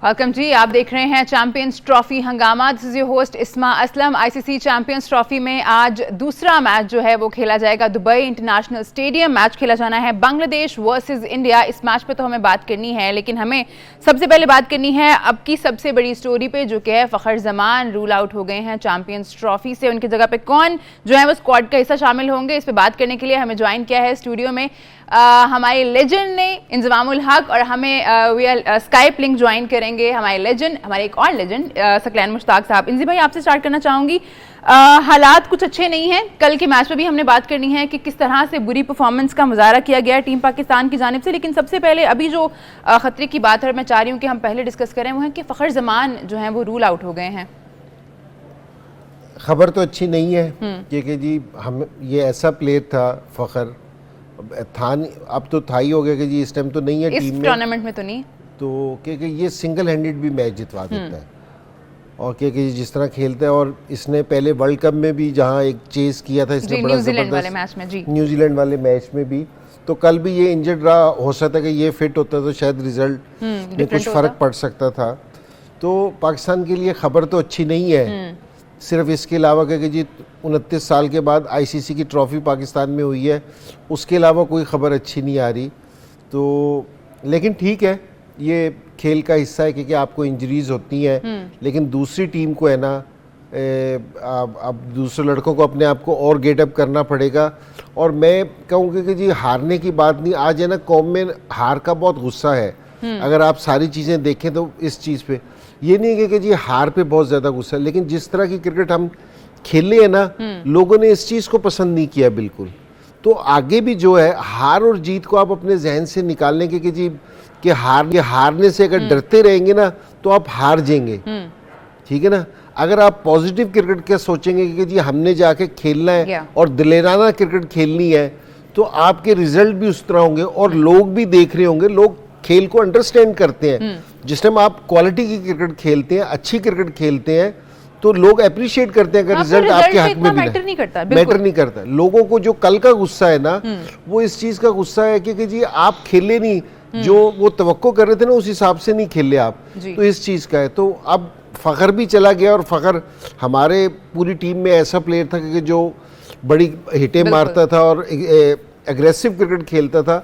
Welcome जी, आप देख रहे हैं चैंपियंस ट्रॉफी हंगामा। दिस इज योर होस्ट इस्मा असलम। आईसीसी चैंपियंस ट्रॉफी में आज दूसरा मैच जो है वो खेला जाएगा। दुबई इंटरनेशनल स्टेडियम मैच खेला जाना है, बांग्लादेश वर्सेस इंडिया। इस मैच पे तो हमें बात करनी है, लेकिन हमें सबसे पहले बात करनी है अब की सबसे बड़ी स्टोरी पे, जो कि है फ़खर जमान रूल आउट हो गए हैं चैंपियंस ट्रॉफी से। उनकी जगह पे कौन जो है वो स्क्वाड का हिस्सा शामिल होंगे, इस पर बात करने के लिए हमें ज्वाइन किया है स्टूडियो में हमारे लेजेंड ने इंजमामुल हक, और हमें स्काइप लिंक ज्वाइन करेंगे हमारे लेजेंड, हमारे एक और लेजेंड सकलैन मुश्ताक साहब। इंजी भाई, आपसे स्टार्ट करना चाहूंगी। हालात कुछ अच्छे नहीं हैं। कल के मैच में भी हमने बात करनी है कि किस तरह से बुरी परफॉर्मेंस का मुजाहरा किया गया टीम पाकिस्तान की जानिब से, लेकिन सबसे पहले अभी जो खतरे की बात है मैं चाह रही हूँ कि हम पहले डिस्कस करें, वो है कि फ़खर जमान जो है वो रूल आउट हो गए हैं। खबर तो अच्छी नहीं है क्योंकि जी हम ये ऐसा प्लेयर था फ़खर, था अब तो था ही हो गया कि जी इस टाइम तो नहीं है टीम में, टूर्नामेंट में तो नहीं, तो क्योंकि ये सिंगल हैंडेड भी मैच जितवा देता है और क्योंकि जिस तरह खेलता है, और इसने पहले वर्ल्ड कप में भी जहां एक चेस किया था इसने बड़ा न्यूजीलैंड वाले मैच में, जी न्यूजीलैंड वाले मैच में भी, तो कल भी ये इंजर्ड रहा। हो सकता है कि ये फिट होता तो शायद रिजल्ट में कुछ फ़र्क पड़ सकता था। तो पाकिस्तान के लिए खबर तो अच्छी नहीं है, सिर्फ इसके अलावा कि जी 29 साल के बाद आईसीसी की ट्रॉफ़ी पाकिस्तान में हुई है, उसके अलावा कोई ख़बर अच्छी नहीं आ रही। तो लेकिन ठीक है, ये खेल का हिस्सा है क्योंकि आपको इंजरीज होती हैं, लेकिन दूसरी टीम को है ना, अब दूसरे लड़कों को अपने आप को और गेटअप करना पड़ेगा। और मैं कहूँगी कि जी हारने की बात नहीं, आज है ना कौम में हार का बहुत गुस्सा है। अगर आप सारी चीज़ें देखें तो इस चीज़ पे ये नहीं है कि जी हार पे बहुत ज़्यादा गुस्सा है, लेकिन जिस तरह की क्रिकेट हम खेले हैं ना, लोगों ने इस चीज़ को पसंद नहीं किया बिल्कुल। तो आगे भी जो है हार और जीत को आप अपने जहन से निकालने के कि जी कि हारने से अगर डरते रहेंगे ना तो आप हार जाएंगे, ठीक है ना। अगर आप पॉजिटिव क्रिकेट का सोचेंगे कि जी हमने जाके खेलना है और दिलेराना क्रिकेट खेलनी है, तो आपके रिजल्ट भी उस तरह होंगे और लोग भी देख रहे होंगे। लोग खेल को अंडरस्टैंड करते हैं। जिस टाइम आप क्वालिटी की क्रिकेट खेलते हैं, अच्छी क्रिकेट खेलते हैं, तो लोग अप्रिशिएट करते हैं अगर रिजल्ट आपके हक में भी मैटर नहीं करता। लोगों को जो कल का गुस्सा है ना, वो इस चीज का गुस्सा है कि जी आप खेले नहीं, जो वो तवक्को कर रहे थे ना उस हिसाब से नहीं खेले आप, तो इस चीज का है। तो अब फ़खर भी चला गया, और फ़खर हमारे पूरी टीम में ऐसा प्लेयर था कि जो बड़ी हिटें मारता था और एग्रेसिव क्रिकेट खेलता था।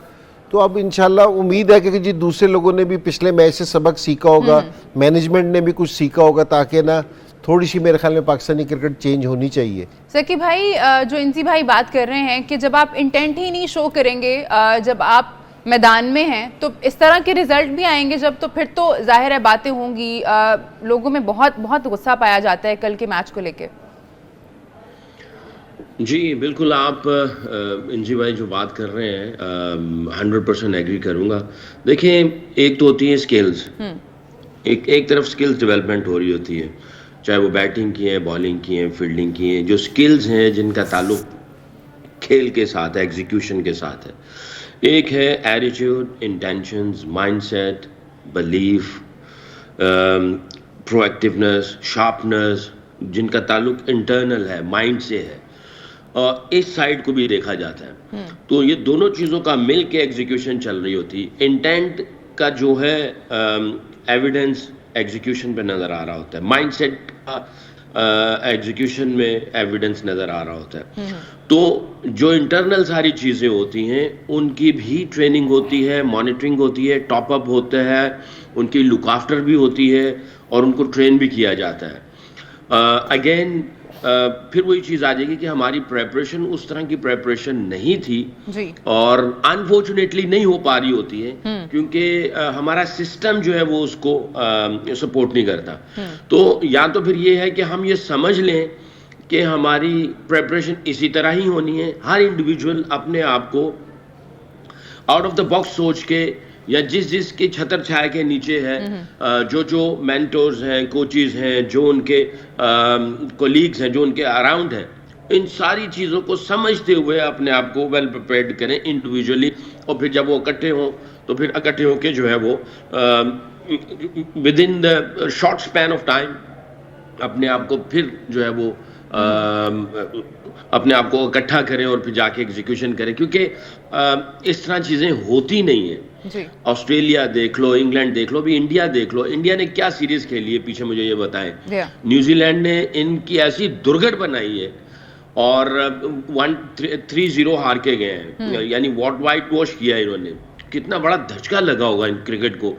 तो अब इंशाल्लाह उम्मीद है कि जी दूसरे लोगों ने भी पिछले मैच से सबक सीखा होगा, मैनेजमेंट ने भी कुछ सीखा होगा, ताकि ना थोड़ी सी मेरे ख्याल में पाकिस्तानी क्रिकेट चेंज होनी चाहिए। सकी भाई, जो इंसी भाई बात कर रहे हैं कि जब आप इंटेंट ही नहीं शो करेंगे, जब आप मैदान में हैं, तो इस तरह के रिजल्ट भी आएंगे जब, तो फिर तो जाहिर है बातें होंगी। लोगों में बहुत बहुत गुस्सा पाया जाता है कल के मैच को लेके। जी बिल्कुल, आप इंजी भाई जो बात कर रहे हैं 100% एग्री करूंगा। देखिए, एक तो होती है स्किल्स, एक तरफ स्किल्स डेवलपमेंट हो रही होती है, चाहे वो बैटिंग की है, बॉलिंग की है, फील्डिंग की है। जो स्किल्स हैं जिनका ताल्लुक खेल के साथ है, एग्जीक्यूशन के साथ है, एक है attitude, intentions, mindset, belief, proactiveness, sharpness, जिनका ताल्लुक इंटरनल है, माइंड से है, और इस साइड को भी देखा जाता है। तो ये दोनों चीज़ों का मिल के एग्जीक्यूशन चल रही होती है। इंटेंट का जो है एविडेंस एग्जीक्यूशन पे नज़र आ रहा होता है, माइंडसेट का एग्जीक्यूशन में एविडेंस नज़र आ रहा होता है। तो जो इंटरनल सारी चीज़ें होती हैं उनकी भी ट्रेनिंग होती है, मॉनिटरिंग होती है, टॉपअप होता है, उनकी लुक आफ्टर भी होती है, और उनको ट्रेन भी किया जाता है। अगेन फिर वही चीज़ आ जाएगी कि हमारी प्रेपरेशन उस तरह की प्रेपरेशन नहीं थी जी, और अनफॉर्चुनेटली नहीं हो पा रही होती है, क्योंकि हमारा सिस्टम जो है वो उसको सपोर्ट नहीं करता। तो या तो फिर ये है कि हम ये समझ लें कि हमारी प्रेपरेशन इसी तरह ही होनी है। हर इंडिविजुअल अपने आप को आउट ऑफ द बॉक्स सोच के, या जिस के छतर छाया के नीचे है, जो मेंटोर्स हैं, कोचेस हैं, जो उनके कोलीग्स हैं, जो उनके अराउंड हैं, इन सारी चीज़ों को समझते हुए अपने आप को वेल प्रिपेयर्ड करें इंडिविजुअली, और फिर जब वो इकट्ठे हों तो फिर इकट्ठे होकर जो है वो with in the short span of time अपने आप को फिर जो है वो अपने आप को इकट्ठा करें और फिर जाके एग्जीक्यूशन करें, क्योंकि इस तरह चीजें होती नहीं है। जी। ऑस्ट्रेलिया देख लो, इंग्लैंड देख लो, भी इंडिया देख लो, इंडिया ने क्या सीरीज खेली है पीछे, मुझे ये बताएं। न्यूजीलैंड ने इनकी ऐसी दुर्गत बनाई है और 3-0 हार के गए हैं, यानी वाइट वॉश किया है इन्होंने। कितना बड़ा धचका लगा होगा इन क्रिकेट को,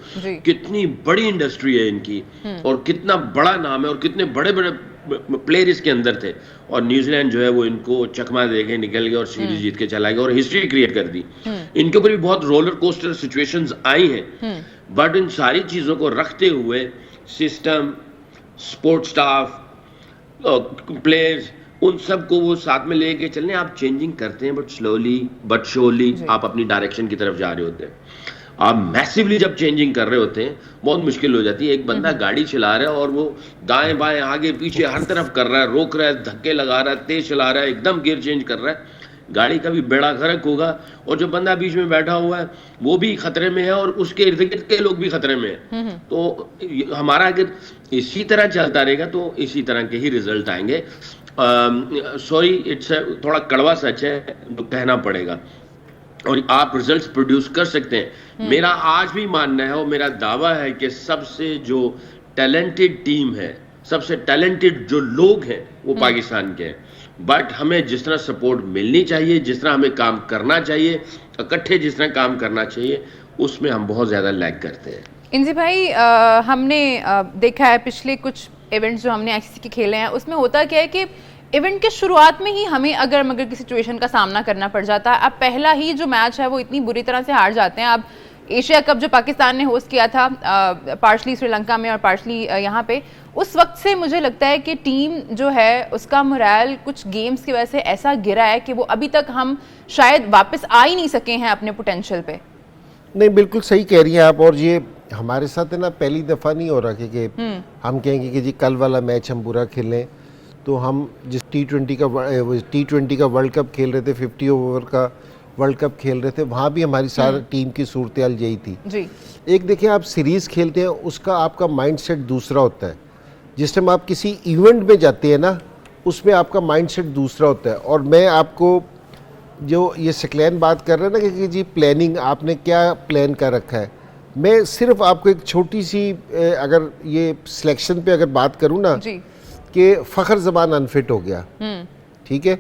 कितनी बड़ी इंडस्ट्री है इनकी और कितना बड़ा नाम है और कितने बड़े बड़े प्लेयर इसके अंदर थे, और न्यूजीलैंड जो है वो इनको चकमा दे के निकल गया और सीरीज जीत के चला गया और हिस्ट्री क्रिएट कर दी। इनके ऊपर भी बहुत रोलर कोस्टर सिचुएशंस आई हैं, बट इन सारी चीजों को रखते हुए सिस्टम, स्पोर्ट स्टाफ, प्लेयर्स, उन सबको वो साथ में लेके चलने। आप चेंजिंग करते हैं बट स्लोली बट श्योरली आप अपनी डायरेक्शन की तरफ जा रहे होते हैं। आप मैसिवली जब चेंजिंग कर रहे होते हैं बहुत मुश्किल हो जाती है। एक बंदा गाड़ी चला रहा है और वो दाएं बाएं आगे पीछे हर तरफ कर रहा है, रोक रहा है, धक्के लगा रहा है, तेज चला रहा है, एकदम गियर चेंज कर रहा है, गाड़ी का भी बेड़ा गर्क होगा और जो बंदा बीच में बैठा हुआ है वो भी खतरे में है और उसके इर्द गिर्द के लोग भी खतरे में है। तो हमारा अगर इसी तरह चलता रहेगा तो इसी तरह के ही रिजल्ट आएंगे। सॉरी, इट्स थोड़ा कड़वा सच है तो कहना पड़ेगा, और आप रिजल्ट्स प्रोड्यूस कर सकते हैं। मेरा आज भी मानना है और मेरा दावा है कि सबसे जो टैलेंटेड टीम है, सबसे टैलेंटेड जो लोग हैं वो पाकिस्तान के हैं, बट हमें जिस तरह सपोर्ट मिलनी चाहिए, जिस तरह हमें काम करना चाहिए, इकट्ठे जिस तरह काम करना चाहिए, उसमें हम बहुत ज़्यादा लैग करते हैं। इंजी भाई, हमने देखा है पिछले कुछ इवेंट्स जो हमने आईसीसी के खेले हैं, उसमें होता क्या है कि इवेंट के शुरुआत में ही हमें अगर किसी सिचुएशन का सामना करना पड़ जाता है, अब पहला ही जो मैच है वो इतनी बुरी तरह से हार जाते हैं। अब एशिया कप जो पाकिस्तान ने होस्ट किया था, पार्शली श्रीलंका में और पार्शली यहाँ पे, उस वक्त से मुझे लगता है कि टीम जो है उसका मोरल कुछ गेम्स की वजह से ऐसा गिरा है कि वो अभी तक हम शायद वापस आ ही नहीं सके हैं अपने पोटेंशियल पे। नहीं, बिल्कुल सही कह रही हैं आप, और ये हमारे साथ है ना पहली दफ़ा नहीं हो रहा कि हम कहेंगे कि जी कल वाला मैच हम बुरा खेलें। तो हम जिस T20 का वर्ल्ड कप खेल रहे थे, 50 ओवर का वर्ल्ड कप खेल रहे थे, वहाँ भी हमारी सारी टीम की सूरत हाल यही थी जी। एक देखिए, आप सीरीज़ खेलते हैं उसका आपका माइंडसेट दूसरा होता है। जिस टाइम आप किसी इवेंट में जाते हैं ना, उसमें आपका माइंडसेट दूसरा होता है। और मैं आपको जो ये सकलैन बात कर रहे हैं ना कि जी प्लानिंग आपने क्या प्लान कर रखा है, मैं सिर्फ आपको एक छोटी सी अगर ये सिलेक्शन पे अगर बात करूँ ना कि फ़खर ज़मान अनफिट हो गया, ठीक है,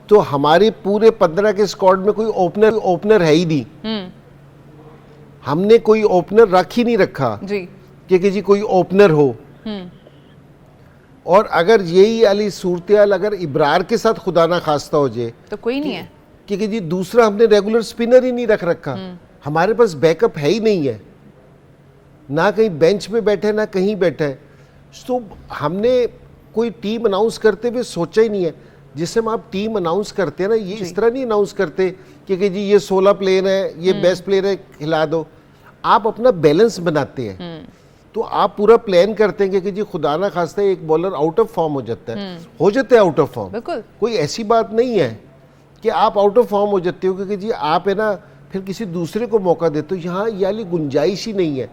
तो हमारे पूरे 15 के स्क्वाड में कोई ओपनर है ही नहीं। हमने कोई ओपनर रख ही नहीं रखा कि जी कोई ओपनर हो। और अगर यही वाली सूरत अगर इब्रार के साथ खुदा ना खास्ता हो जाए तो कोई नहीं है कि जी दूसरा हमने रेगुलर स्पिनर ही नहीं रख रखा। हमारे पास बैकअप है ही नहीं है, ना कहीं बेंच पे बैठे ना कहीं बैठा है। तो हमने कोई टीम अनाउंस करते हुए सोचा ही नहीं है। जिस समय आप टीम अनाउंस करते हैं ना, ये इस तरह नहीं अनाउंस करते कि जी ये 16 प्लेयर है, ये बेस्ट प्लेयर है, खिला दो। आप अपना बैलेंस बनाते हैं। तो आप पूरा प्लान करते हैं कि जी खुदा ना खास्ता एक बॉलर आउट ऑफ फॉर्म हो जाता है, आउट ऑफ फॉर्म। कोई ऐसी बात नहीं है कि आप आउट ऑफ फॉर्म हो जाते हो क्योंकि जी आप है ना फिर किसी दूसरे को मौका देते हो। यहाँ ये वाली गुंजाइश ही नहीं है।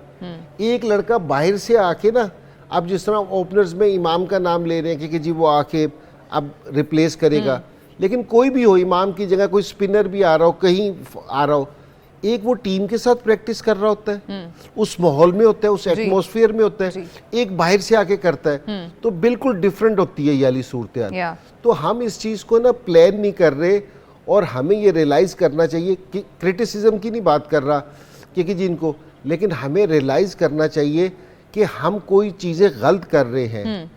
एक लड़का बाहर से आके ना, आप जिस तरह ओपनर्स में इमाम का नाम ले रहे हैं कि जी वो आके अब रिप्लेस करेगा, लेकिन कोई भी हो, इमाम की जगह कोई स्पिनर भी आ रहा हो, कहीं आ रहा हो, एक वो टीम के साथ प्रैक्टिस कर रहा होता है, उस माहौल में होता है, उस एटमॉस्फेयर में होता है, एक बाहर से आके करता है, तो बिल्कुल डिफरेंट होती है ये वाली सूरत हाल। तो हम इस चीज़ को ना प्लान नहीं कर रहे, और हमें ये रियलाइज़ करना चाहिए कि क्रिटिसिज्म की नहीं बात कर रहा कि जिनको, लेकिन हमें रियलाइज़ करना चाहिए कि हम कोई चीज़ें गलत कर रहे हैं,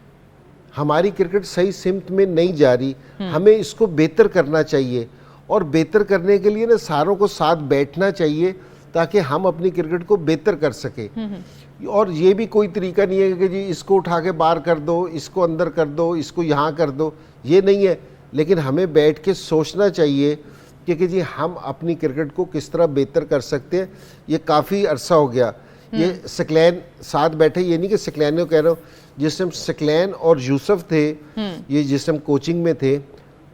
हमारी क्रिकेट सही सिमत में नहीं जा रही, हमें इसको बेहतर करना चाहिए। और बेहतर करने के लिए ना सारों को साथ बैठना चाहिए ताकि हम अपनी क्रिकेट को बेहतर कर सके। और ये भी कोई तरीका नहीं है कि जी इसको उठा के बाहर कर दो, इसको अंदर कर दो, इसको यहाँ कर दो, ये नहीं है। लेकिन हमें बैठ के सोचना चाहिए कि जी हम अपनी क्रिकेट को किस तरह बेहतर कर सकते हैं। ये काफ़ी अरसा हो गया, ये सकलैन साथ बैठे, ये नहीं कि सकलैन को कह रहा हूँ, जिस टाइम सकलैन और यूसुफ थे, ये जिस टाइम कोचिंग में थे,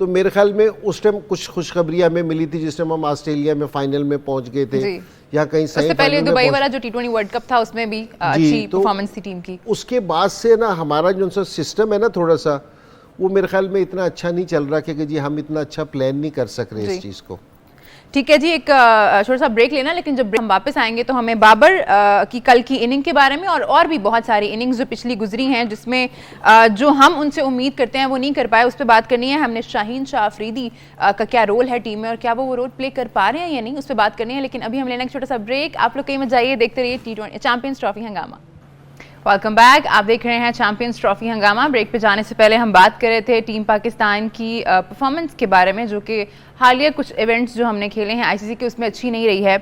तो मेरे ख्याल में उस टाइम कुछ खुशखबरी हमें मिली थी जिस टाइम हम ऑस्ट्रेलिया में फाइनल में पहुंच गए थे, या कहीं उससे पहले दुबई वाला जो T20 वर्ल्ड कप था उसमें भी अच्छी परफॉर्मेंस थी टीम की। उसके बाद से ना हमारा जो सा सिस्टम है ना, थोड़ा सा वो मेरे ख्याल में इतना अच्छा नहीं चल रहा कि जी हम इतना अच्छा प्लान नहीं कर सक रहे इस चीज़ को। ठीक है जी, एक छोटा सा ब्रेक लेना, लेकिन जब हम वापस आएंगे तो हमें बाबर की कल की इनिंग के बारे में और भी बहुत सारी इनिंग्स जो पिछली गुजरी हैं जिसमें जो हम उनसे उम्मीद करते हैं वो नहीं कर पाए, उस पर बात करनी है। हमने शाहीन शाह अफरीदी का क्या रोल है टीम में और क्या वो रोल प्ले कर पा रहे हैं या नहीं, उस पर बात करनी है। लेकिन अभी हम लेना एक छोटा सा ब्रेक। आप लोग कहीं मत जाइए, देखते रहिए T20 चैंपियंस ट्रॉफी हंगामा। वेलकम बैक, आप देख रहे हैं चैंपियंस ट्रॉफी हंगामा। ब्रेक पे जाने से पहले हम बात कर रहे थे टीम पाकिस्तान की परफॉर्मेंस के बारे में, जो कि हालिया कुछ इवेंट्स जो हमने खेले हैं आईसीसी के उसमें अच्छी नहीं रही है।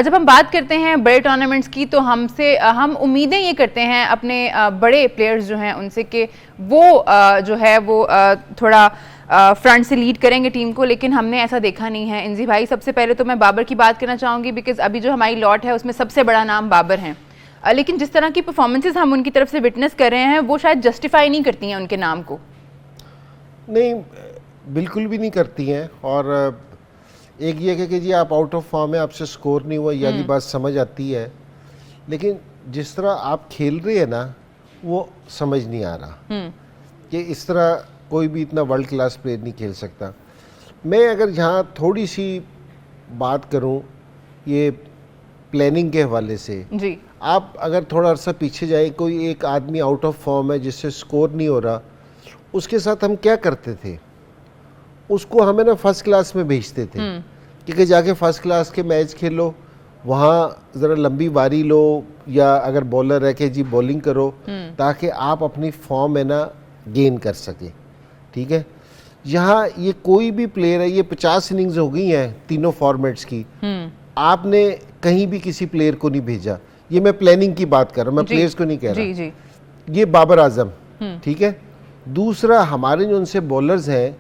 जब हम बात करते हैं बड़े टूर्नामेंट्स की तो हम उम्मीदें ये करते हैं अपने बड़े प्लेयर्स जो हैं उनसे कि वो जो है वो थोड़ा फ्रंट से लीड करेंगे टीम को, लेकिन हमने ऐसा देखा नहीं है। इंजी भाई, सबसे पहले तो मैं बाबर की बात करना चाहूँगी बिकॉज अभी जो हमारी लॉट है उसमें सबसे बड़ा नाम बाबर हैं, लेकिन जिस तरह की परफॉर्मेंसेस हम उनकी तरफ से विटनेस कर रहे हैं वो शायद जस्टिफाई नहीं करती हैं उनके नाम को। नहीं, बिल्कुल भी नहीं करती हैं। और एक ये कि जी आप आउट ऑफ फॉर्म है, आपसे स्कोर नहीं हुआ, ये बात समझ आती है, लेकिन जिस तरह आप खेल रहे हैं ना वो समझ नहीं आ रहा कि इस तरह कोई भी इतना वर्ल्ड क्लास प्लेयर नहीं खेल सकता। मैं अगर यहाँ थोड़ी सी बात करूँ ये प्लानिंग के हवाले से जी, आप अगर थोड़ा अर्सा पीछे जाए, कोई एक आदमी आउट ऑफ फॉर्म है जिससे स्कोर नहीं हो रहा, उसके साथ हम क्या करते थे, उसको हमें ना फर्स्ट क्लास में भेजते थे कि जाके फर्स्ट क्लास के मैच खेलो, वहाँ ज़रा लंबी बारी लो, या अगर बॉलर है कि जी बॉलिंग करो ताकि आप अपनी फॉर्म है ना गेन कर सके। ठीक है, यहाँ ये कोई भी प्लेयर है, ये 50 इनिंग्स हो गई हैं तीनों फॉर्मेट्स की, आपने कहीं भी किसी प्लेयर को नहीं भेजा। ये मैं प्लानिंग की बात कर रहा हूँ, मैं प्लेयर्स को नहीं कह रहा। जी। ये बाबर आजम, ठीक है। दूसरा, हमारे जो उनसे बॉलर्स हैं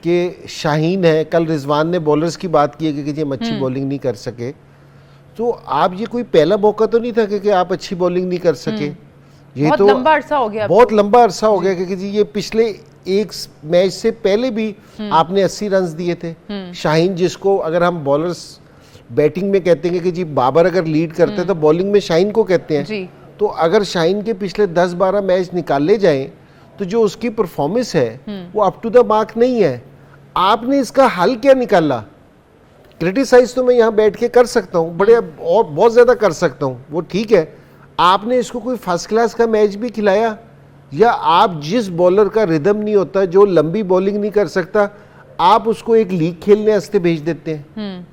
कि शाहीन है, कल रिजवान ने बॉलर्स की बात की है कि हम अच्छी बॉलिंग नहीं कर सके, तो आप ये कोई पहला मौका तो नहीं था कि आप अच्छी बॉलिंग नहीं कर सके। ये बहुत तो लंबा अरसा हो गया, बहुत लंबा अरसा हो गया कि जी ये पिछले एक मैच से पहले भी आपने 80 रन दिए थे। शाहीन, जिसको अगर हम बॉलर्स बैटिंग में कहते हैं कि जी बाबर अगर लीड करते हैं तो बॉलिंग में शाहीन को कहते हैं जी। तो अगर शाहीन के पिछले 10-12 मैच निकाले जाएं तो जो उसकी परफॉर्मेंस है वो अप टू द मार्क नहीं है। आपने इसका हल क्या निकाला? क्रिटिसाइज तो मैं यहाँ बैठ के कर सकता हूँ, बड़े और बहुत ज़्यादा कर सकता हूँ, वो ठीक है। आपने इसको कोई फर्स्ट क्लास का मैच भी खिलाया, या आप जिस बॉलर का रिदम नहीं होता, जो लंबी बॉलिंग नहीं कर सकता, आप उसको एक लीग खेलने वास्ते भेज देते हैं।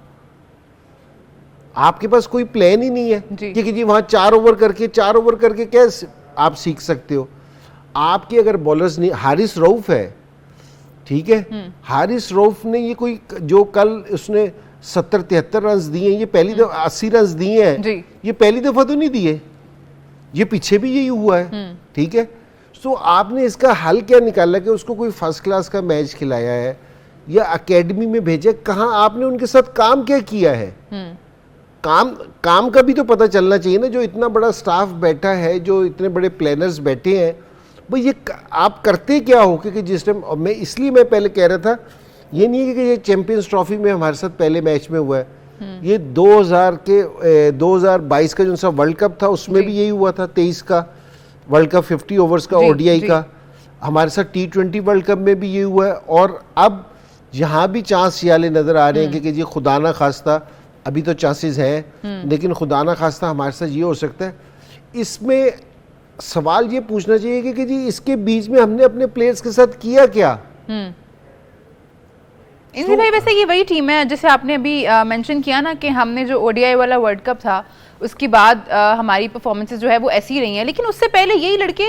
आपके पास कोई प्लान ही नहीं है कि जी वहां 4 ओवर करके क्या आप सीख सकते हो। आपके अगर बॉलर्स नहीं, हारिस रऊफ है, ठीक है, हारिस रऊफ ने ये कोई जो कल उसने 70-73 रन दिए, ये पहली दफा 80 रन दिए हैं, ये पहली दफा तो नहीं दिए, ये पीछे भी यही हुआ है। ठीक है, तो आपने इसका हल क्या निकाला कि उसको कोई फर्स्ट क्लास का मैच खिलाया है या एकेडमी में भेजा? कहाँ आपने उनके साथ काम क्या किया है? काम का भी तो पता चलना चाहिए ना। जो इतना बड़ा स्टाफ बैठा है, जो इतने बड़े प्लानर्स बैठे हैं, भाई ये आप करते क्या हो? क्योंकि जिस टाइम मैं पहले कह रहा था, ये नहीं है कि ये चैंपियंस ट्रॉफी में हमारे साथ पहले मैच में हुआ है, ये 2022 का जो सा वर्ल्ड कप था उसमें भी यही हुआ था, 23 का वर्ल्ड कप 50 ओवर्स का ओडीआई का, हमारे साथ T20 वर्ल्ड कप में भी ये हुआ है। और अब यहाँ भी चांस याले नजर आ रहे हैं कि जी खुदा ना खास्ता, अभी तो चांसेस हैं, लेकिन खुदा ना खास्ता हमारे साथ ये हो सकता है। इसमें सवाल ये पूछना चाहिए कि जी इसके बीच में हमने अपने प्लेयर्स के साथ किया क्या? इंद्र भाई, वैसे ये वही टीम है जिसे आपने अभी मेंशन किया ना कि हमने जो ओडीआई वाला वर्ल्ड कप था उसके बाद हमारी परफॉर्मेंसेस जो है वो ऐसी ही रही हैं, लेकिन उससे पहले यही लड़के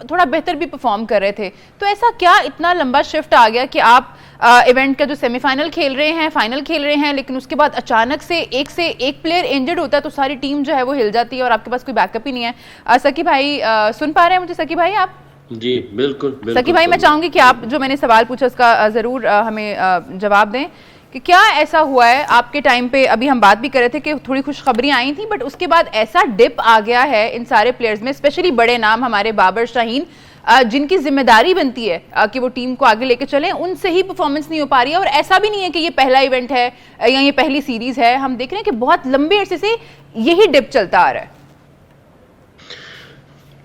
थोड़ा बेहतर भी परफॉर्म कर रहे थे। तो ऐसा क्या इतना लंबा शिफ्ट आ गया कि आप इवेंट का जो सेमीफाइनल खेल रहे हैं, फाइनल खेल रहे हैं, लेकिन उसके बाद अचानक से एक प्लेयर इंजर्ड होता है तो सारी टीम जो है वो हिल जाती है और आपके पास कोई बैकअप ही नहीं है। सकी भाई, सुन पा रहे हैं मुझे? सकी भाई आप? जी बिल्कुल। सकी भाई, मैं चाहूंगी कि आप जो मैंने सवाल पूछा उसका जरूर हमें जवाब दें कि क्या ऐसा हुआ है आपके टाइम पे? अभी हम बात भी कर रहे थे कि थोड़ी खुशखबरियां आई थी, बट उसके बाद ऐसा डिप आ गया है इन सारे प्लेयर्स में, स्पेशली बड़े नाम हमारे बाबर, शाहीन, जिनकी जिम्मेदारी बनती है कि वो टीम को आगे लेके चलें, उनसे ही परफॉर्मेंस नहीं हो पा रही है। और ऐसा भी नहीं है कि ये पहला इवेंट है या ये पहली सीरीज है, हम देख रहे हैं कि बहुत लंबे अरसे से यही डिप चलता आ रहा है।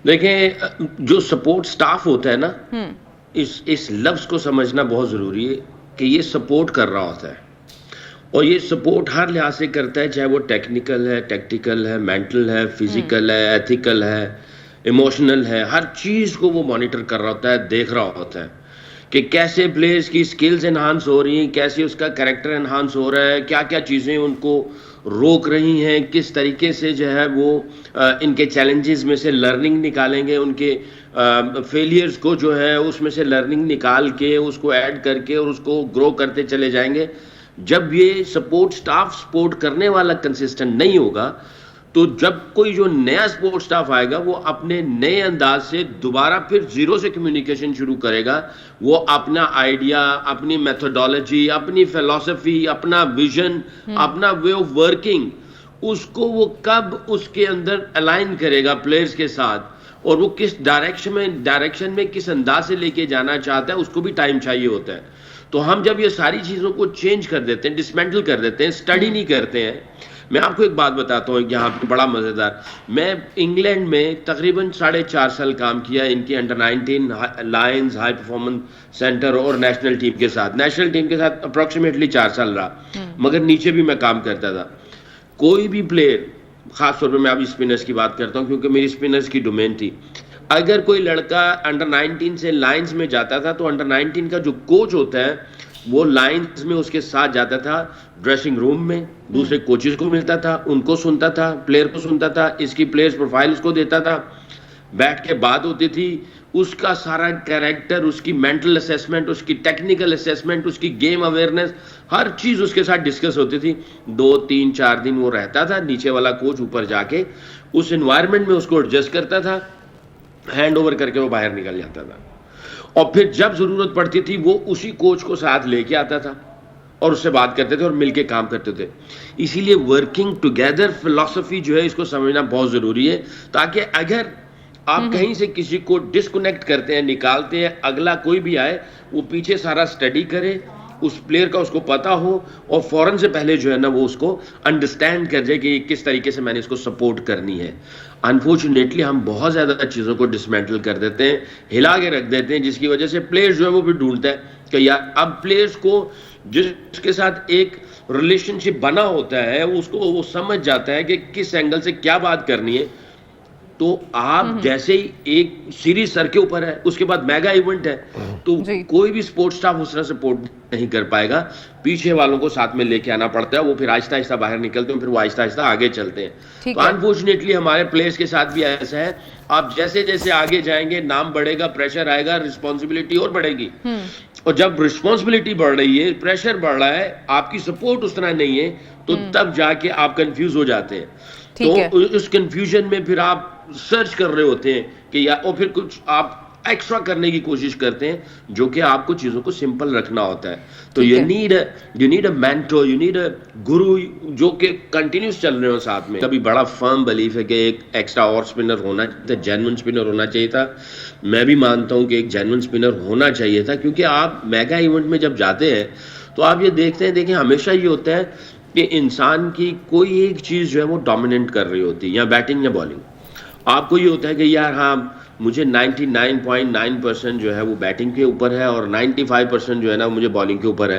देखिए, जो सपोर्ट स्टाफ होता है ना, इस लफ्ज़ को समझना बहुत ज़रूरी है कि ये सपोर्ट कर रहा होता है, और ये सपोर्ट हर लिहाज से करता है, चाहे वो टेक्निकल है, टैक्टिकल है, मेंटल है, फिजिकल है, एथिकल है, इमोशनल है, हर चीज़ को वो मॉनिटर कर रहा होता है, देख रहा होता है कि कैसे प्लेयर्स की स्किल्स एनहांस हो रही हैं, कैसे उसका कैरेक्टर एनहांस हो रहा है, क्या क्या चीज़ें उनको रोक रही हैं, किस तरीके से जो है वो इनके चैलेंजेस में से लर्निंग निकालेंगे, उनके फेलियर्स को जो है उसमें से लर्निंग निकाल के उसको ऐड करके और उसको ग्रो करते चले जाएंगे। जब ये सपोर्ट स्टाफ सपोर्ट करने वाला कंसिस्टेंट नहीं होगा, तो जब कोई जो नया सपोर्ट स्टाफ आएगा वो अपने नए अंदाज से दोबारा फिर जीरो से कम्युनिकेशन शुरू करेगा। वो अपना आइडिया, अपनी मेथोडोलॉजी, अपनी फिलॉसफी, अपना विजन, अपना वे ऑफ वर्किंग, उसको वो कब उसके अंदर अलाइन करेगा प्लेयर्स के साथ, और वो किस डायरेक्शन में किस अंदाज से लेके जाना चाहता है, उसको भी टाइम चाहिए होता है। तो हम जब ये सारी चीज़ों को चेंज कर देते हैं, डिसमेंटल कर देते हैं, स्टडी नहीं करते हैं। मैं आपको एक बात बताता हूँ यहाँ पे बड़ा मज़ेदार। मैं इंग्लैंड में तकरीबन 4.5 साल काम किया, इनकी under-19 Lions high performance centre और नेशनल टीम के साथ। नेशनल टीम के साथ अप्रॉक्सीमेटली 4 साल रहा, मगर नीचे भी मैं काम करता था। कोई भी प्लेयर, खासतौर पर मैं अभी स्पिनर्स की बात करता हूँ क्योंकि मेरी स्पिनर्स की डोमेन थी, अगर कोई लड़का अंडर-19 से लायंस में जाता था तो अंडर-19 का जो कोच होता है वो लायंस में उसके साथ जाता था, ड्रेसिंग रूम में दूसरे कोचेस को मिलता था, उनको सुनता था, प्लेयर को सुनता था, इसकी प्लेयर्स प्रोफाइल उसको देता था, बैठ के बात होती थी, उसका सारा कैरेक्टर, उसकी मेंटल असेसमेंट, उसकी टेक्निकल असेसमेंट, उसकी गेम अवेयरनेस, हर चीज़ उसके साथ डिस्कस होती थी। 2, 3, 4 दिन वो रहता था, नीचे वाला कोच ऊपर जाके उस एनवायरनमेंट में उसको एडजस्ट करता था, हैंड ओवर करके वो बाहर निकल जाता था, और फिर जब जरूरत पड़ती थी वो उसी कोच को साथ लेके आता था और उससे बात करते थे और मिलके काम करते थे। इसीलिए वर्किंग टुगेदर फिलॉसफी जो है, इसको समझना बहुत जरूरी है, ताकि अगर आप कहीं से किसी को डिस्कनेक्ट करते हैं, निकालते हैं, अगला कोई भी आए वो पीछे सारा स्टडी करे, उस प्लेयर का उसको पता हो, और फौरन से पहले जो है ना वो उसको अंडरस्टैंड कर जाए कि किस तरीके से मैंने इसको सपोर्ट करनी है। अनफॉर्चुनेटली हम बहुत ज़्यादा चीज़ों को डिसमेंटल कर देते हैं, हिला के रख देते हैं, जिसकी वजह से प्लेयर्स जो है वो भी ढूंढता है कि यार अब प्लेयर्स को जिसके साथ एक रिलेशनशिप बना होता है उसको वो समझ जाता है कि किस एंगल से क्या बात करनी है। तो आप जैसे ही एक सीरीज सर के ऊपर है, उसके बाद मेगा इवेंट है, तो कोई भी स्पोर्ट्स स्टाफ उस तरह सपोर्ट नहीं कर पाएगा, पीछे वालों को साथ में लेके आना पड़ता है, वो फिर आहिस्ता आहिस्ता बाहर निकलते हैं, फिर वो आहिस्ता आहिस्ता आगे चलते हैं। तो अनफॉर्चुनेटली हमारे प्लेयर्स के साथ भी ऐसा है, आप जैसे जैसे आगे जाएंगे नाम बढ़ेगा, प्रेशर आएगा, रिस्पॉन्सिबिलिटी और बढ़ेगी, और जब रिस्पॉन्सिबिलिटी बढ़ रही है, प्रेशर बढ़ रहा है, आपकी सपोर्ट उस तरह नहीं है, तो तब जाके आप कंफ्यूज हो जाते हैं। तो उस कंफ्यूजन में फिर आप सर्च कर रहे होते हैं कि या, और फिर कुछ आप एक्स्ट्रा करने की कोशिश करते हैं जो कि आपको चीजों को सिंपल रखना होता है। तो you need a mentor, you need a गुरु जो कि कंटिन्यूस चल रहे हो साथ में। कभी बड़ा फर्म बिलीफ है कि एक एक्स्ट्रा और स्पिनर होना चाहिए, जेन्युइन स्पिनर होना चाहिए था। मैं भी मानता हूं कि एक जेन्युइन स्पिनर होना चाहिए था, क्योंकि आप मेगा इवेंट में जब जाते हैं तो आप ये देखते हैं, देखिए हमेशा ये होता है कि इंसान की कोई एक चीज जो है वो डोमिनेट कर रही होती है, या बैटिंग या बॉलिंग। आपको ये होता है कि यार हाँ, मुझे 99.9% जो है वो बैटिंग के ऊपर है और 95% जो है ना मुझे बॉलिंग के ऊपर है,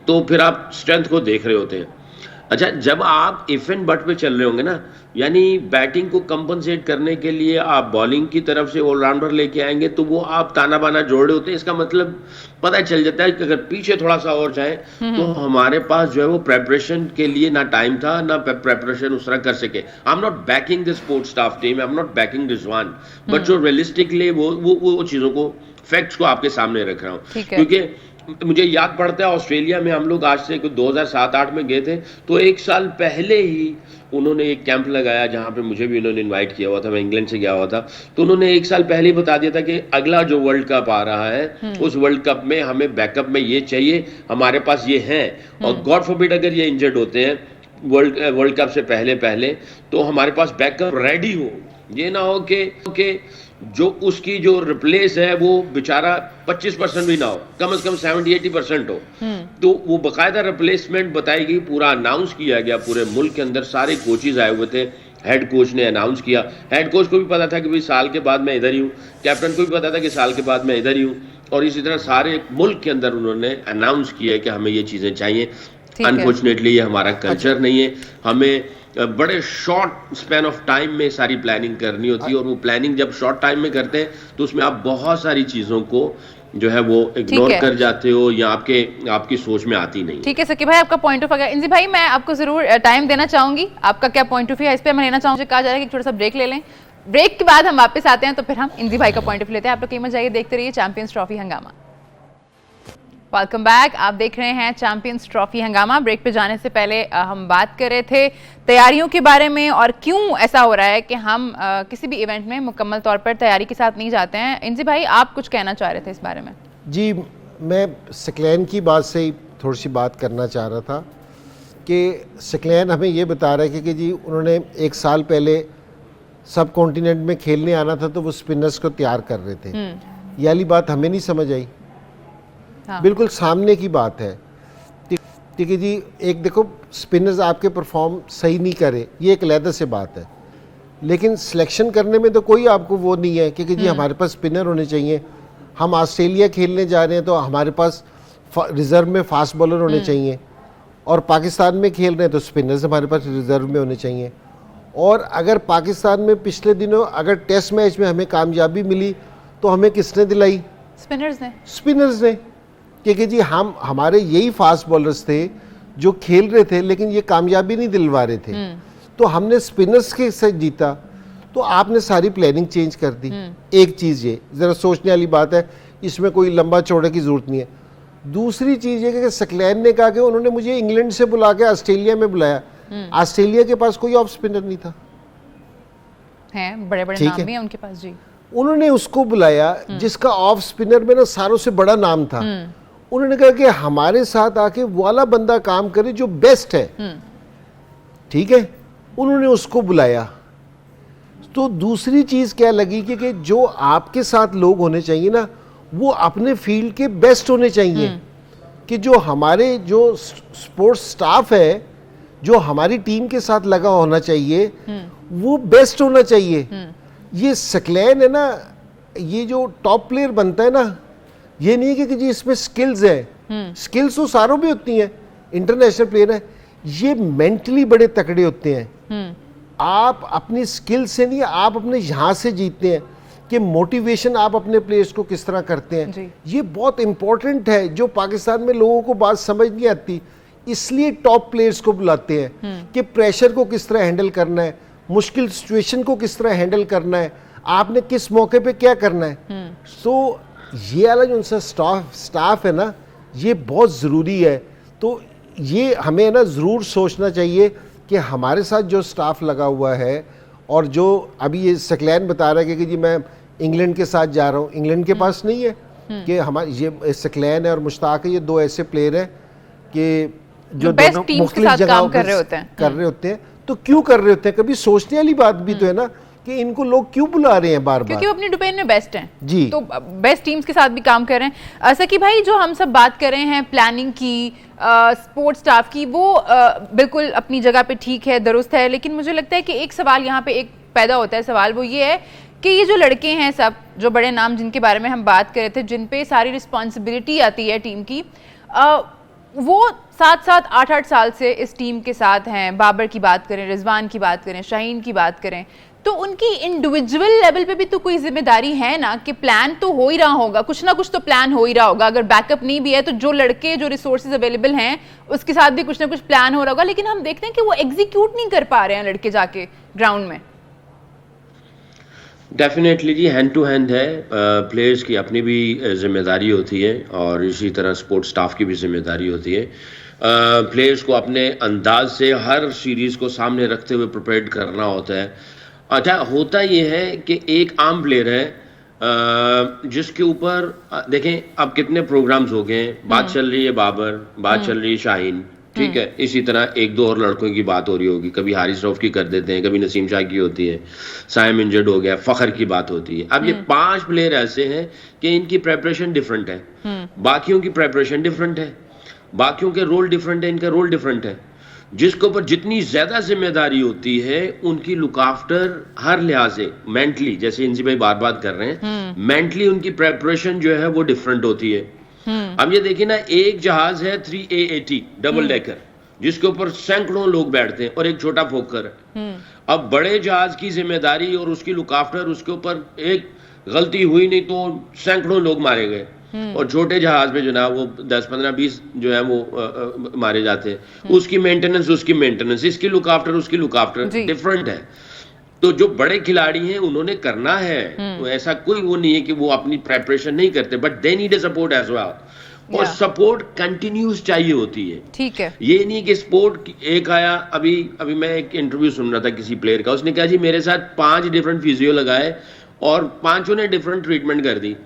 तो फिर आप स्ट्रेंथ को देख रहे होते हैं। अच्छा, जब आप इफ एंड बट पे चल रहे होंगे ना, यानी बैटिंग को कंपनसेट करने के लिए आप बॉलिंग की तरफ से ऑलराउंडर लेके आएंगे, तो वो आप ताना बाना जोड़ रहे होते हैं। इसका मतलब पता चल जाता है कि अगर पीछे थोड़ा सा और जाए तो हमारे पास जो है वो प्रेपरेशन के लिए ना टाइम था, ना प्रेपरेशन उस तरह कर सके। I am not banking the sports staff team, I am not banking Rizwan, but जो रियलिस्टिकली वो चीजों को, फैक्ट्स को आपके सामने रख रहा हूँ। क्योंकि मुझे याद पड़ता है ऑस्ट्रेलिया में हम लोग आज से 2007-8 में गए थे, तो 1 साल पहले ही उन्होंने एक कैंप लगाया जहां पे मुझे भी उन्होंने इनवाइट किया हुआ था, मैं इंग्लैंड से गया हुआ था। तो उन्होंने 1 साल पहले ही बता दिया था कि अगला जो वर्ल्ड कप आ रहा है उस वर्ल्ड कप में हमें बैकअप में ये चाहिए, हमारे पास ये है, और गॉड फॉरबिड अगर ये इंजर्ड होते हैं वर्ल्ड कप से पहले तो हमारे पास बैकअप रेडी हो। ये ना हो कि जो उसकी जो रिप्लेस है वो बेचारा 25% भी ना हो, कम से कम 70-80% हो। तो वो बकायदा रिप्लेसमेंट बताई गई, पूरा अनाउंस किया गया पूरे मुल्क के अंदर, सारे कोचेज आए हुए थे, हेड कोच ने अनाउंस किया, हेड कोच को भी पता था कि भाई साल के बाद मैं इधर ही हूँ, कैप्टन को भी पता था कि साल के बाद मैं इधर ही हूँ, और इसी तरह सारे मुल्क के अंदर उन्होंने अनाउंस किया है कि हमें ये चीज़ें चाहिए। अनफॉर्चुनेटली ये हमारा कल्चर नहीं है, हमें बड़े शॉर्ट स्पैन ऑफ टाइम में सारी प्लानिंग करनी होती है, और वो प्लानिंग जब शॉर्ट टाइम में करते हैं तो उसमें आप बहुत सारी चीज़ों को जो है वो इग्नोर कर जाते हो या आपकी सोच में आती नहीं। ठीक है सकी भाई, आपका पॉइंट ऑफ व्यू। इंजी भाई मैं आपको जरूर टाइम देना चाहूंगी, आपका क्या पॉइंट ऑफ व्यू है इस पे मैं लेना चाहूंगी। कहा जा रहा है कि छोटा सा ब्रेक ले लें, ब्रेक के बाद हम वापस आते हैं तो फिर हम इंजी भाई का पॉइंट ऑफ व्यू लेते हैं। आप लोग कीमत जाइए, देखते रहिए चैंपियंस ट्रॉफी हंगामा। वेलकम बैक, आप देख रहे हैं चैंपियंस ट्रॉफी हंगामा। ब्रेक पे जाने से पहले हम बात कर रहे थे तैयारियों के बारे में और क्यों ऐसा हो रहा है कि हम किसी भी इवेंट में मुकम्मल तौर पर तैयारी के साथ नहीं जाते हैं। इंजी भाई आप कुछ कहना चाह रहे थे इस बारे में? जी, मैं सकलैन की बात से ही थोड़ी सी बात करना चाह रहा था कि सकलैन हमें ये बता रहा है कि जी उन्होंने 1 साल पहले सब कॉन्टिनेंट में खेलने आना था तो वो स्पिनर्स को तैयार कर रहे थे। ये वाली बात हमें नहीं समझ आई। हाँ। बिल्कुल सामने की बात है। ठीक है जी, एक देखो स्पिनर्स आपके परफॉर्म सही नहीं करे, ये एक अलग से बात है, लेकिन सिलेक्शन करने में तो कोई आपको वो नहीं है कि जी हमारे पास स्पिनर होने चाहिए। हम ऑस्ट्रेलिया खेलने जा रहे हैं तो हमारे पास रिजर्व में फास्ट बॉलर होने चाहिए, और पाकिस्तान में खेल रहे हैं तो स्पिनर्स हमारे पास रिजर्व में होने चाहिए। और अगर पाकिस्तान में पिछले दिनों अगर टेस्ट मैच में हमें कामयाबी मिली तो हमें किसने दिलाई? स्पिनर्स ने क्योंकि जी हमारे यही फास्ट बॉलर्स थे जो खेल रहे थे लेकिन ये कामयाबी नहीं दिलवा रहे थे, तो हमने स्पिनर्स के साथ जीता। तो आपने सारी प्लानिंग चेंज कर दी। एक चीज़ ये ज़रा सोचने वाली बात है, इसमें कोई लंबा चौड़े की ज़रूरत नहीं है। दूसरी चीज़ ये कि सकलैन ने कहा कि उन्होंने मुझे इंग्लैंड से बुला के ऑस्ट्रेलिया में बुलाया। ऑस्ट्रेलिया के पास कोई ऑफ स्पिनर नहीं था, हैं बड़े-बड़े नाम भी हैं उनके पास जी। उन्होंने उसको बुलाया जिसका ऑफ स्पिनर में ना सारों से बड़ा नाम था। उन्होंने कहा कि हमारे साथ आके वाला बंदा काम करे जो बेस्ट है। ठीक है, उन्होंने उसको बुलाया। तो दूसरी चीज क्या लगी कि जो आपके साथ लोग होने चाहिए ना वो अपने फील्ड के बेस्ट होने चाहिए, कि जो हमारे जो स्पोर्ट्स स्टाफ है जो हमारी टीम के साथ लगा होना चाहिए वो बेस्ट होना चाहिए। ये सकलैन है ना, ये जो टॉप प्लेयर बनता है ना, ये नहीं है कि जी इसमें स्किल्स है, स्किल्स तो सारों भी होती हैं, इंटरनेशनल प्लेयर है, ये मेंटली बड़े तकड़े होते हैं। आप अपनी स्किल से नहीं, आप अपने यहाँ से जीतते हैं कि मोटिवेशन आप अपने प्लेयर्स को किस तरह करते हैं। ये बहुत इंपॉर्टेंट है जो पाकिस्तान में लोगों को बात समझ नहीं आती, इसलिए टॉप प्लेयर्स को बुलाते हैं कि प्रेशर को किस तरह हैंडल करना है, मुश्किल सिचुएशन को किस तरह हैंडल करना है, आपने किस मौके पे क्या करना है। सो ये वाला जो उनका स्टाफ है ना, ये बहुत ज़रूरी है। तो ये हमें ना ज़रूर सोचना चाहिए कि हमारे साथ जो स्टाफ लगा हुआ है, और जो अभी ये सकलैन बता रहा है कि जी मैं इंग्लैंड के साथ जा रहा हूँ, इंग्लैंड के पास नहीं है कि हमारे ये सकलैन है और मुश्ताक है, ये दो ऐसे प्लेयर हैं कि जो दोनों मुख्तलिफ जगहों कर रहे होते हैं। तो क्यों कर रहे होते हैं? कभी सोचने वाली बात भी तो है ना कि इनको लोग क्यों बुला रहे हैं बार बार, क्योंकि वो अपनी डोमेन में बेस्ट हैं जी, तो बेस्ट टीम्स के साथ भी काम कर रहे हैं। सकी भाई, जो हम सब बात कर रहे हैं प्लानिंग की, स्पोर्ट्स स्टाफ की, वो बिल्कुल अपनी जगह पे ठीक है, दुरुस्त है, लेकिन मुझे लगता है कि एक सवाल यहाँ पे एक पैदा होता है। सवाल वो ये है कि ये जो लड़के हैं सब, जो बड़े नाम जिनके बारे में हम बात कर रहे थे, जिन पे सारी रिस्पॉन्सिबिलिटी आती है टीम की, वो 7-7, 8-8 साल से इस टीम के साथ हैं। बाबर की बात करें, रिजवान की बात करें, शाहीन की बात करें, तो उनकी इंडिविजुअल लेवल पे भी तो कोई जिम्मेदारी है ना, कि प्लान तो हो ही रहा होगा, कुछ ना कुछ तो प्लान हो ही रहा होगा। अगर बैकअप नहीं भी है तो जो लड़के, जो रिसोर्सेज अवेलेबल हैं उसके साथ भी कुछ ना कुछ प्लान हो रहा होगा, लेकिन हम देखते हैं कि वो एग्जीक्यूट नहीं कर पा रहे हैं लड़के जाके ग्राउंड में। डेफिनेटली जी, हैंड टू हैंड है, प्लेयर्स की अपनी भी जिम्मेदारी होती है और इसी तरह स्पोर्ट्स स्टाफ की भी जिम्मेदारी होती है। प्लेयर्स को अपने अंदाज से हर सीरीज़ को सामने रखते हुए प्रिपेयर करना होता है। अच्छा, होता ये है कि एक आम प्लेयर है जिसके ऊपर देखें अब कितने प्रोग्राम्स हो गए, बात चल रही है बाबर, बात चल रही है शाहीन, ठीक है, इसी तरह एक दो और लड़कों की बात हो रही होगी, कभी हारिस रऊफ की कर देते हैं, कभी नसीम शाह की होती है, साइम इंजर्ड हो गया, फखर की बात होती है। अब ये 5 प्लेयर ऐसे हैं कि इनकी प्रेपरेशन डिफरेंट है, बाकियों की प्रेपरेशन डिफरेंट है, बाकियों के रोल डिफरेंट है, इनका रोल डिफरेंट है। जिसके ऊपर जितनी ज्यादा जिम्मेदारी होती है, उनकी लुक आफ्टर हर लिहाज से, मेंटली, जैसे इंजी भाई बार बात कर रहे हैं, मेंटली उनकी प्रेपरेशन जो है वो डिफरेंट होती है। अब ये देखिए ना, एक जहाज है 3A80 डबल डेकर, जिसके ऊपर सैकड़ों लोग बैठते हैं और एक छोटा फोकर है। अब बड़े जहाज की जिम्मेदारी और उसकी लुक आफ्टर, उसके ऊपर एक गलती हुई नहीं तो सैकड़ों लोग मारे गए, और छोटे जहाज में जो ना वो 10, 15, 20 जो है वो मारे जाते हैं। उसकी मेंटेनेंस, इसकी लुक आफ्टर, उसकी लुक आफ्टर डिफरेंट है। तो जो बड़े खिलाड़ी हैं उन्होंने करना है, तो ऐसा कोई वो नहीं है कि वो अपनी प्रेपरेशन नहीं करते, but they need a support as well. और सपोर्ट कंटिन्यूस चाहिए होती है। ठीक है, ये नहीं कि सपोर्ट एक आया। अभी मैं एक इंटरव्यू सुन रहा था किसी प्लेयर का, उसने कहा जी मेरे साथ 5 डिफरेंट फिजियो लगाए और 5 ने डिफरेंट ट्रीटमेंट कर दी,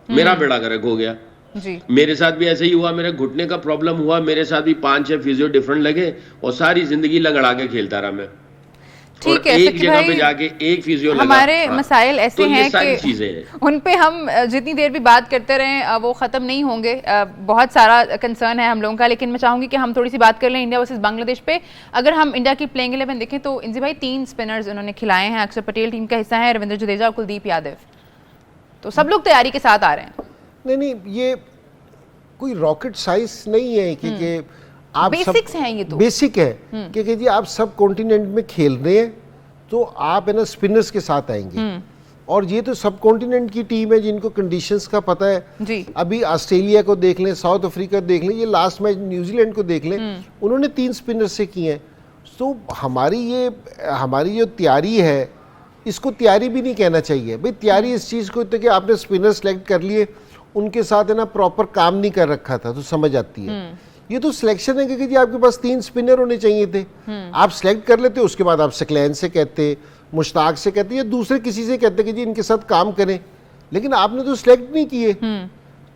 मेरा बेड़ा गर्क हो गया जी। मेरे साथ भी ऐसे ही हुआ, मेरे घुटने का प्रॉब्लम हुआ, मेरे साथ भी 5-6 फिजियो डिफरेंट लगे और सारी जिंदगी लंगड़ा के खेलता रहा मैं। ठीक है, एक जगह पे जाके एक फिजियो लगा। हमारे मसाइल ऐसे तो हैं कि चीजें हैं, उन पे हम जितनी देर भी बात करते रहें वो ख़त्म नहीं होंगे। बहुत सारा कंसर्न है हम लोगों का, लेकिन मैं चाहूंगी कि हम थोड़ी सी बात कर लें इंडिया वर्सेस बांग्लादेश पे। अगर हम इंडिया की प्लेइंग 11 देखें तो इंजी भाई 3 स्पिनर्स उन्होंने खिलाए हैं, अक्षर पटेल टीम का हिस्सा है, रविंद्र जडेजा और कुलदीप यादव, तो सब लोग तैयारी के साथ आ रहे हैं। नहीं, ये कोई रॉकेट साइंस नहीं है कि आप बेसिक्स हैं, ये तो बेसिक है कि जी आप सब कॉन्टिनेंट में खेल रहे हैं तो आप है ना स्पिनर्स के साथ आएंगे, और ये तो सब कॉन्टिनेंट की टीम है जिनको कंडीशंस का पता है जी। अभी ऑस्ट्रेलिया को देख लें, साउथ अफ्रीका देख लें, ये लास्ट मैच न्यूजीलैंड को देख लें, उन्होंने 3 स्पिनर से किए हैं। तो हमारी जो तैयारी है, इसको तैयारी भी नहीं कहना चाहिए भाई। तैयारी इस चीज़ को होती है कि आपने स्पिनर सेलेक्ट कर लिए, उनके साथ है ना प्रॉपर काम नहीं कर रखा था, तो समझ आती है। ये तो सिलेक्शन है कि जी आपके पास 3 स्पिनर होने चाहिए थे, आप सिलेक्ट कर लेते, उसके बाद आप सकलैन से कहते, मुश्ताक से कहते या दूसरे किसी से कहते कि जी इनके साथ काम करें, लेकिन आपने तो सिलेक्ट नहीं किए।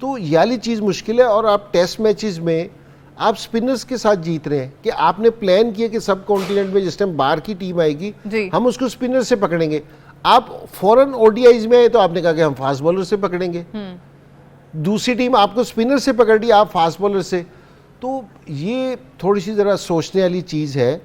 तो ये वाली चीज़ मुश्किल है। और आप टेस्ट मैचेस में आप स्पिनर्स के साथ जीत रहे हैं कि आपने प्लान किया कि सब कॉन्टिनेंट में जिस टाइम बाहर की टीम आएगी हम उसको स्पिनर से पकड़ेंगे। आप फॉरेन ओडीआईज में आए तो आपने कहा कि हम फास्ट बॉलर से पकड़ेंगे, दूसरी टीम आपको स्पिनर से पकड़ ली, आप फास्ट बॉलर से। तो ये थोड़ी सी ज़रा सोचने वाली चीज़ है।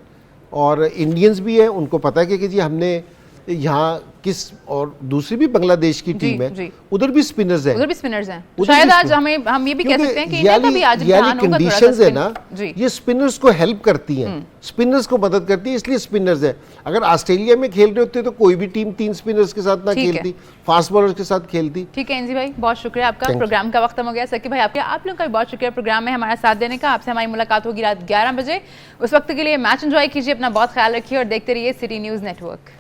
और इंडियंस भी है, उनको पता है कि जी हमने यहाँ किस, और दूसरी भी बांग्लादेश की टीम है, उधर भी स्पिनर्स हैं, शायद आज हम ये भी कह सकते हैं कि इंडिया का भी आज ध्यान होगा, कंडीशंस है ना, ये स्पिनर्स को हेल्प करती हैं, स्पिनर्स को मदद करती है, इसलिए स्पिनर्स है। अगर ऑस्ट्रेलिया में खेल रहे होते तो कोई भी टीम 3 स्पिनर्स के साथ ना खेलती, फास्ट बॉलर्स के साथ खेलती। ठीक है इंजी भाई, बहुत शुक्रिया आपका। प्रोग्राम का वक्त हो गया। सकी भाई आप लोगों का भी बहुत शुक्रिया प्रोग्राम में हमारा साथ देने का। आपसे हमारी मुलाकात होगी रात 11 बजे। उस वक्त के लिए मैच एंजॉय कीजिए, अपना बहुत ख्याल रखिए और देखते रहिए सिटी न्यूज़ नेटवर्क।